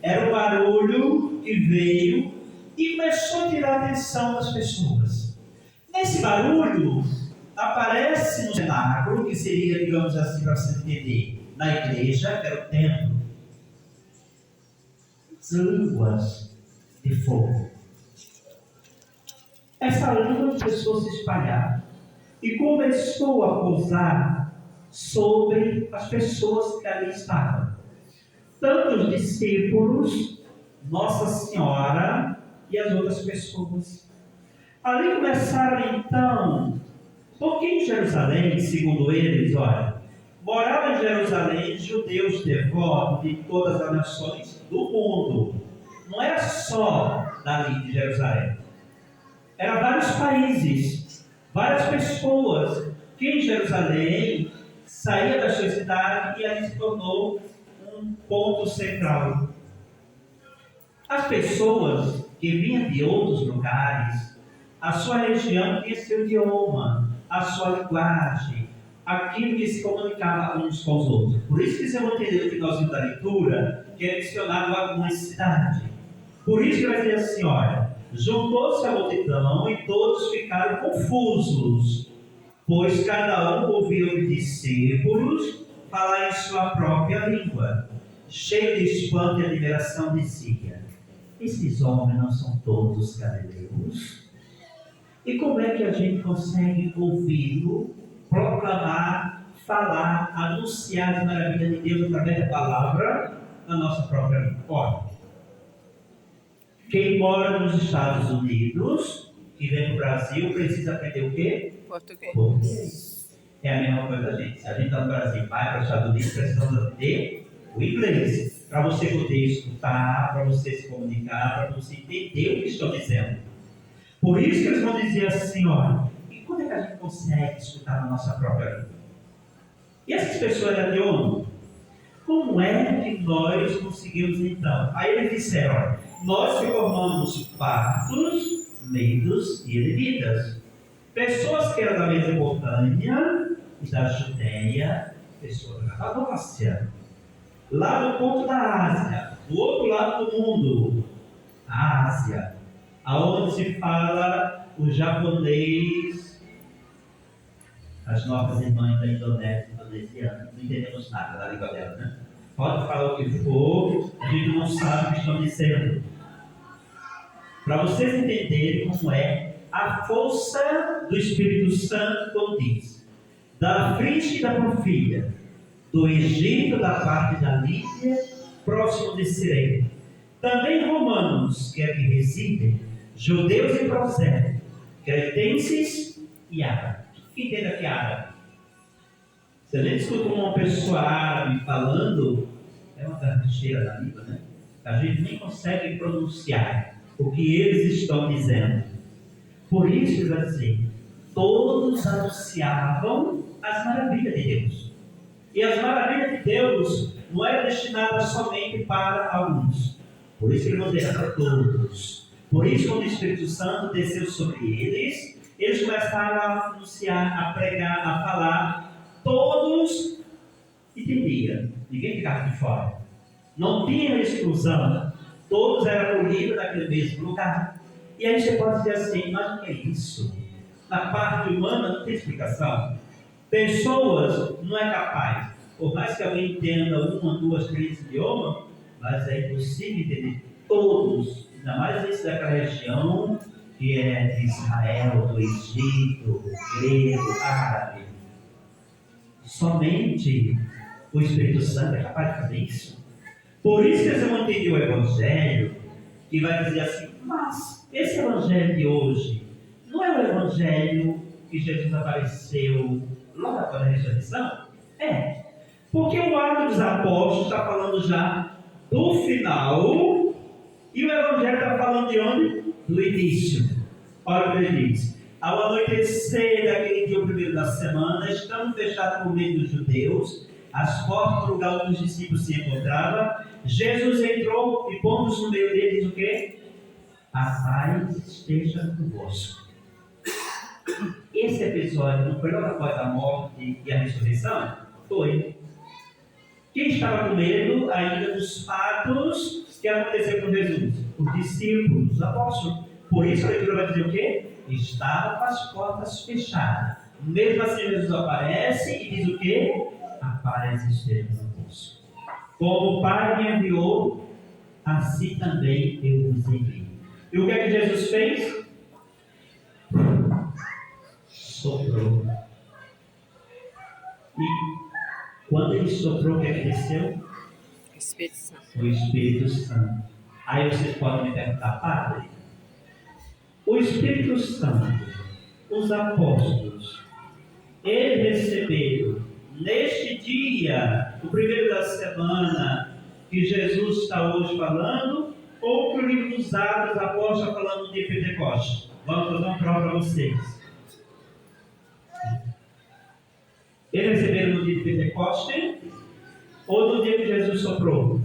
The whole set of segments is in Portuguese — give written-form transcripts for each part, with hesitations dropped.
Era o barulho que veio e começou a tirar a atenção das pessoas. Nesse barulho, aparece no cenáculo, que seria, digamos assim, para você entender, na igreja, que era o templo, línguas de fogo. Essa língua começou a se espalhar e começou a pousar sobre as pessoas que ali estavam. Tanto os discípulos, Nossa Senhora e as outras pessoas. Ali começaram então, porque em Jerusalém, segundo eles, olha, moravam em Jerusalém judeus devotos de todas as nações do mundo. Não era só dali de Jerusalém. Eram vários países, várias pessoas que em Jerusalém saía da sua cidade e ali se tornou um ponto central. As pessoas que vinham de outros lugares, a sua região tinha seu idioma, a sua linguagem, aquilo que se comunicava uns com os outros. Por isso que você vai entender o finalzinho da leitura, que é mencionado algumas cidades. Por isso que vai dizer assim, olha, juntou-se a multidão e todos ficaram confusos, pois cada um ouvia os discípulos falar em sua própria língua. Cheio de espanto e admiração, dizia: esses homens não são todos galileus? E como é que a gente consegue ouvi-lo, proclamar, falar, anunciar as maravilhas de Deus através da palavra na nossa própria língua? Olha, quem mora nos Estados Unidos, que vem para o Brasil, precisa aprender o quê? Português. É a mesma coisa, gente. Se a gente está no Brasil, vai para os Estados Unidos, precisamos aprender o inglês. Para você poder escutar, para você se comunicar, para você entender o que estão dizendo. Por isso que eles vão dizer assim, olha, e quando é que a gente consegue escutar na nossa própria língua? E essas pessoas eram de onde? Como é que nós conseguimos então? Aí eles disseram, olha, nós que formamos partos, medos e levitas. Pessoas que eram da Mesopotâmia e da Judéia, pessoas da Capadócia, lá do ponto da Ásia, do outro lado do mundo, a Ásia, aonde se fala o japonês, as nossas irmãs da Indonésia, indonesiana, não entendemos nada da língua dela, né? Pode falar o que for, a gente não sabe o que estão dizendo. Para vocês entenderem como é a força do Espírito Santo, quando diz, da Frígia e da Panfilha, do Egito, da parte da Líbia, próximo de Cirene. Também romanos, que aqui residem, judeus e prosélitos, cretenses e árabes. Quem entende aqui árabe? Se a gente escuta uma pessoa árabe falando, é uma gagueira da língua, né? A gente nem consegue pronunciar o que eles estão dizendo. Por isso, ele vai dizer, todos anunciavam as maravilhas de Deus. E as maravilhas de Deus não eram destinadas somente para alguns. Por isso que ele vai dizer para todos. Por isso, quando o Espírito Santo desceu sobre eles, eles começaram a anunciar, a pregar, a falar. Todos entendiam. Ninguém ficava de fora. Não tinha exclusão. Todos eram acolhidos naquele mesmo lugar. E aí você pode dizer assim, mas o que é isso? Na parte humana não tem explicação. Pessoas não é capaz. Por mais que alguém entenda uma, duas, três idiomas, mas é impossível entender todos, ainda mais esse daquela região que é de Israel, do Egito, grego, árabe. Somente o Espírito Santo é capaz de fazer isso. Por isso que eles vão entender o Evangelho, que vai dizer assim, mas esse Evangelho de hoje não é o Evangelho que Jesus apareceu logo após a ressurreição? É. Porque o Atos dos Apóstolos está falando já do final e o Evangelho está falando de onde? Do início. Olha o que ele diz. Ao anoitecer daquele dia, o primeiro da semana, estando fechados por meio dos judeus, as portas do lugar onde os discípulos se encontravam, Jesus entrou e pondo-se no meio deles, diz o quê? A paz esteja convosco. Esse episódio não foi logo após a morte e a ressurreição? Foi. Quem estava com medo ainda dos fatos que aconteceram com Jesus? Os discípulos, os apóstolos. Por isso a leitura vai dizer o quê? Estava com as portas fechadas. Mesmo assim Jesus aparece e diz o quê? A paz esteja convosco. Como o Pai me enviou, assim também eu vos envio. E o que é que Jesus fez? Soprou. E quando ele soprou, o que é que desceu? Espírito Santo. O Espírito Santo. Aí vocês podem me perguntar, Padre, o Espírito Santo, os apóstolos, eles receberam neste dia, o primeiro da semana, que Jesus está hoje falando, ou que o livro dos Atos, os apóstolos, está falando de Pentecostes? Vamos fazer uma prova para vocês. Eles receberam no dia de Pentecostes ou no dia que Jesus soprou?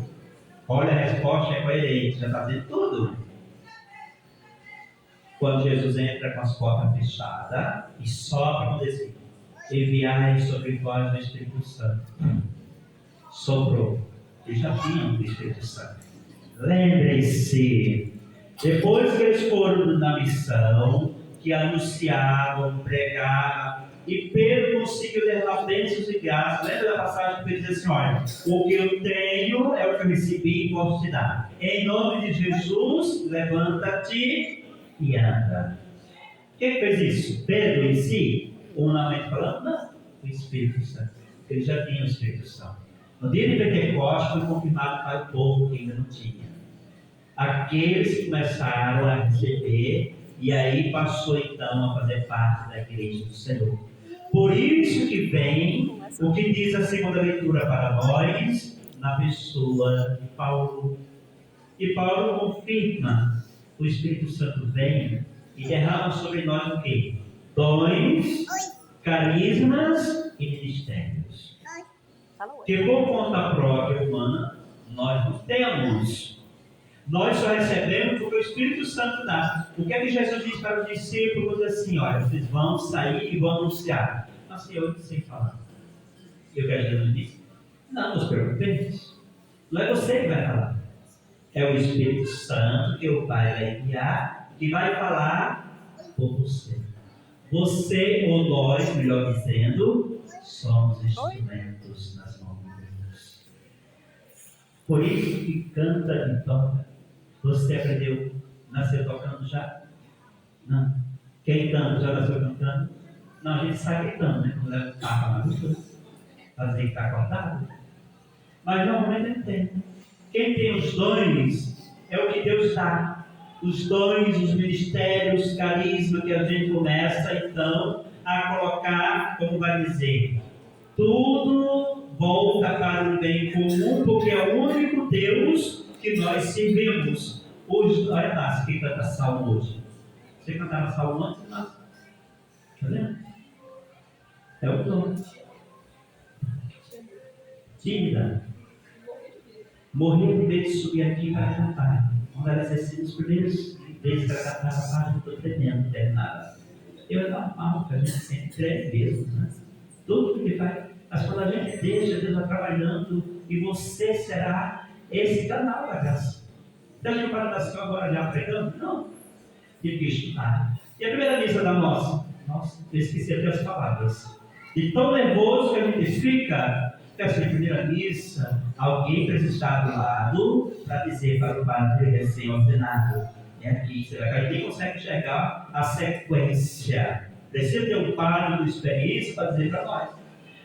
Olha, a resposta é coerente, já está dizendo tudo. Quando Jesus entra com as portas fechadas e sopra, vamos dizer, enviai sobre vós o Espírito Santo. Soprou. Eles já tinham o Espírito Santo. Lembrem-se, depois que eles foram na missão, que anunciavam, pregavam, e Pedro conseguiu derramar bênçãos e graças. Lembra da passagem que Pedro diz assim: olha, o que eu tenho é o que eu recebi e posso te dar. Em nome de Jesus, levanta-te e anda. Quem fez isso? Pedro em si? Humanamente falando? Não. O Espírito Santo. Ele já tinha o Espírito Santo. No dia de Pentecostes foi confirmado para o povo que ainda não tinha. Aqueles que começaram a receber, e aí passou então a fazer parte da igreja do Senhor. Por isso que vem o que diz a segunda leitura para nós, na pessoa de Paulo. E Paulo confirma: o Espírito Santo vem e derrama sobre nós o quê? Dons, carismas e ministérios. Que por conta própria humana, nós não temos. Nós só recebemos porque o Espírito Santo dá. O que é que Jesus diz para os discípulos? Assim: olha, vocês vão sair e vão anunciar. Assim, eu não sei falar. E o que Jesus disse? Não nos preocupeis. Não é você que vai falar. É o Espírito Santo que o Pai vai enviar, que vai falar por você. Você, ou nós, melhor dizendo, somos instrumentos nas mãos de Deus. Por isso que canta e toca. Você aprendeu, nasceu tocando já? Não. Quem canta já nasceu cantando? Não, a gente sai gritando, né? Quando é tapa na música, fazer que está acordado. Mas normalmente não tem. Quem tem os dons é o que Deus dá. Os dons, os ministérios, os carismas que a gente começa então a colocar, como vai dizer, tudo volta para o bem comum, porque é o único Deus que nós servimos. Hoje, olha lá, quem canta salmo hoje. Você cantava salmo antes, Márcio? Está vendo? É o dom. Tímida. Morreu de medo de subir aqui para cantar. Quando ela exercia os primeiros vezes para cantar a página, estou tremendo, não tem nada. Eu é normal, que a gente sempre treme mesmo, né? Tudo que faz. Mas quando a gente deixa, Deus vai trabalhando e você será esse canal da graça. Deixa eu parar da senhora agora já pregando? Não. Tive que estudar. E a primeira missa da nossa? Nossa, eu esqueci até as palavras. De tão nervoso que a gente fica, que essa primeira missa, alguém precisa estar do lado para dizer para o padre recém-ordenado. É aqui, você vai cair, ninguém consegue enxergar a sequência. Precisa ter um padre de experiência para dizer para nós.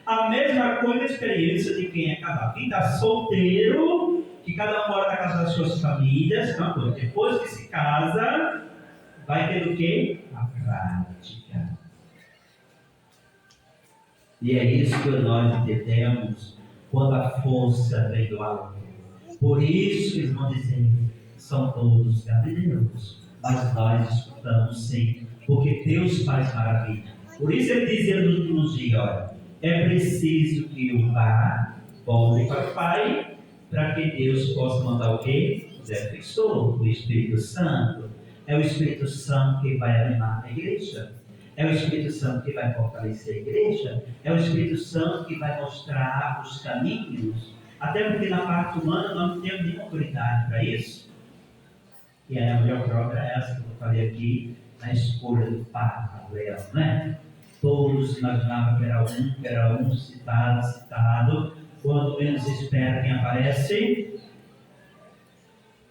A mesma coisa a experiência de quem é casado. Quem está solteiro, que cada um mora na casa das suas famílias, não, depois que se casa, vai ter o quê? A prática. E é isso que nós entendemos quando a força vem do alto. Por isso que eles vão dizer, são todos galileus, mas nós escutamos sim, porque Deus faz maravilha. Por isso ele dizia nos últimos dias, olha, é preciso que o Pai volte para o Pai, para que Deus possa mandar o quê? O defensor, o Espírito Santo. É o Espírito Santo que vai animar a igreja. É o Espírito Santo que vai fortalecer a igreja. É o Espírito Santo que vai mostrar os caminhos. Até porque na parte humana nós não temos nenhuma autoridade para isso. E aí a melhor prova é essa que eu falei aqui, na escolha do Papa Leão, né? Todos imaginavam que era um citado. Quando menos espera, quem aparece?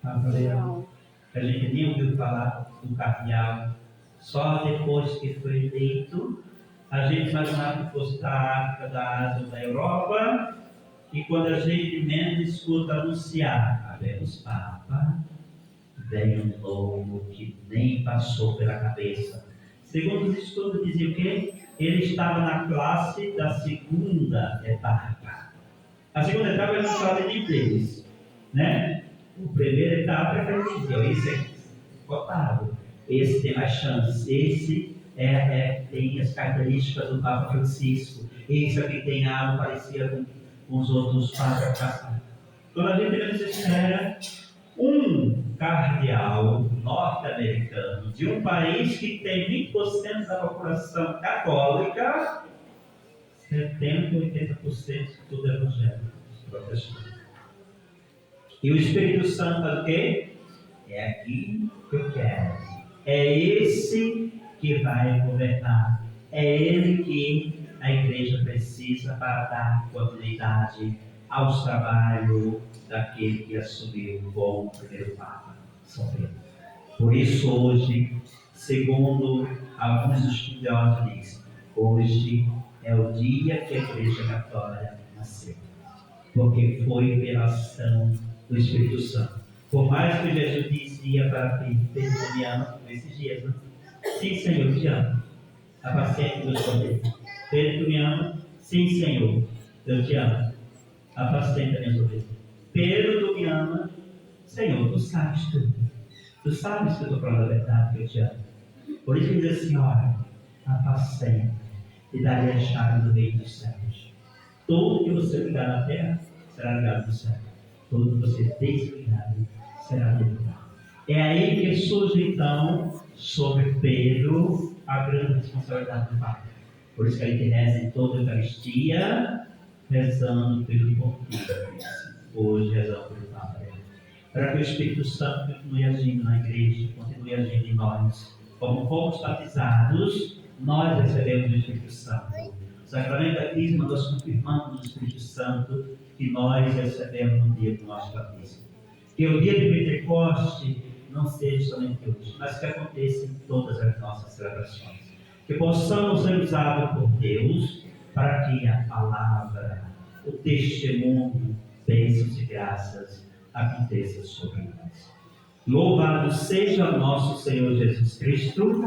Papa Leão. A gente nem ouviu falar do cardeal. Só depois que foi eleito, a gente imaginava que fosse da África, da Ásia ou da Europa. E quando a gente menos escuta anunciar, havemos Papa, vem um novo que nem passou pela cabeça. Segundo os estudos, dizia o quê? Ele estava na classe da segunda etapa. A segunda etapa é não fala de inglês, né? A primeira etapa é para dizer, esse é cotado, esse tem mais chances, esse tem as características do Papa Francisco, esse aqui tem algo parecido com os outros papas. Quando a gente espera um cardeal norte-americano de um país que tem 20% da população católica, 70%, 80% tudo evangélico, protestante. E o Espírito Santo faz o quê? É aqui que eu quero. É esse que vai governar. É ele que a igreja precisa para dar continuidade aos trabalhos daquele que assumiu como primeiro Papa, São Pedro. Por isso hoje, segundo alguns estudiosos dizem, hoje é o dia que a Igreja Católica nasceu. Porque foi pela ação do Espírito Santo. Por mais que Jesus dizia para Pedro, me ama, esses dias, né? Sim, Senhor, te amo. Apacente dos cordeiros. Pedro, tu me ama? Sim, Senhor, eu te amo. Apacenta minhas ovelhas. Pedro, tu me ama? Senhor, tu sabes tudo. Tu sabes que eu estou falando a verdade, que eu te amo. Por isso ele diz assim, olha, apacenta e darei a chave do reino dos céus. Tudo que você ligar na terra será ligado no céu. Tudo que você desligar será desligado. É aí que surge então sobre Pedro a grande responsabilidade do Pai. Por isso que a gente reza em toda a Eucaristia, rezando pelo Pontífice. Hoje rezamos pelo Papa. Para que o Espírito Santo continue agindo na igreja, continue agindo em nós. Como fomos batizados, nós recebemos o Espírito Santo. O sacramento da Crisma, nós confirmamos o Espírito Santo que nós recebemos no dia do nosso batismo. Que o dia de Pentecoste não seja somente hoje, mas que aconteça em todas as nossas celebrações. Que possamos ser usados por Deus para que a palavra, o testemunho, bênçãos e graças aconteça sobre nós. Louvado seja nosso Senhor Jesus Cristo.